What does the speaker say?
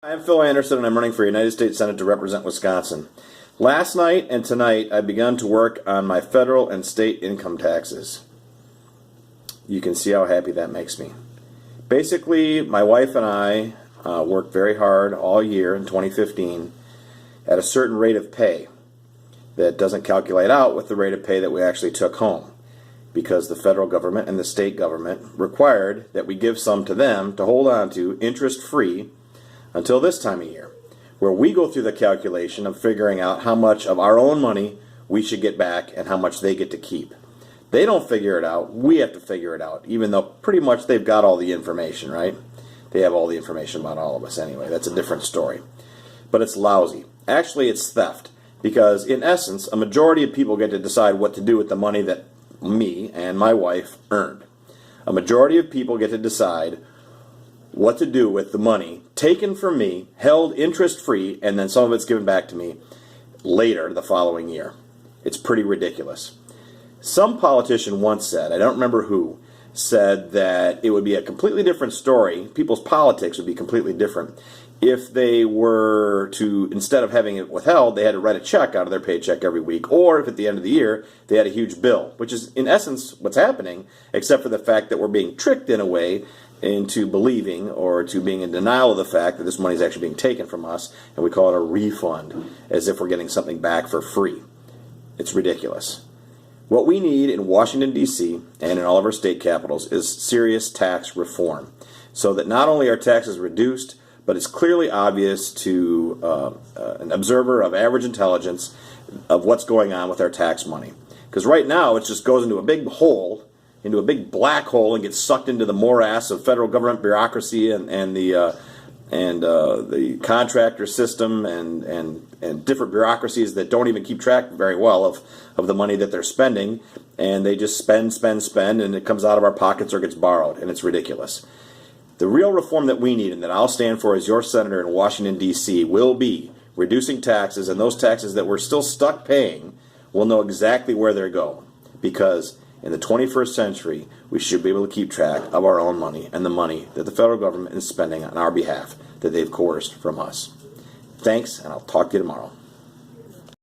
I'm Phil Anderson, and I'm running for United States Senate to represent Wisconsin. Last night and tonight, I've begun to work on my federal and state income taxes. You can see how happy that makes me. Basically, my wife and I worked very hard all year in 2015 at a certain rate of pay that doesn't calculate out with the rate of pay that we actually took home, because the federal government and the state government required that we give some to them to hold on to interest-free until this time of year, where we go through the calculation of figuring out how much of our own money we should get back and how much they get to keep. They don't figure it out. We have to figure it out, even though pretty much they've got all the information, right? They have all the information about all of us anyway. That's a different story. But it's lousy. Actually, it's theft, because in essence, a majority of people get to decide what to do with the money that me and my wife earned. A majority of people get to decide what to do with the money taken from me, held interest-free, and then some of it's given back to me later the following year. It's pretty ridiculous. Some politician once said, I don't remember who, said that it would be a completely different story, people's politics would be completely different, if they were to, instead of having it withheld, they had to write a check out of their paycheck every week, or if at the end of the year they had a huge bill, which is in essence what's happening, except for the fact that we're being tricked in a way into believing or to being in denial of the fact that this money is actually being taken from us, and we call it a refund, as if we're getting something back for free. It's ridiculous. What we need in Washington, D.C., and in all of our state capitals is serious tax reform, so that not only are taxes reduced, but it's clearly obvious to an observer of average intelligence of what's going on with our tax money. Because right now it just goes into a big hole, into a big black hole, and gets sucked into the morass of federal government bureaucracy and the contractor system and different bureaucracies that don't even keep track very well of the money that they're spending, and they just spend, and it comes out of our pockets or gets borrowed, and it's ridiculous. The real reform that we need, and that I'll stand for as your senator in Washington, D.C., will be reducing taxes, and those taxes that we're still stuck paying, we'll know exactly where they're going, because in the 21st century, we should be able to keep track of our own money and the money that the federal government is spending on our behalf that they've coerced from us. Thanks, and I'll talk to you tomorrow.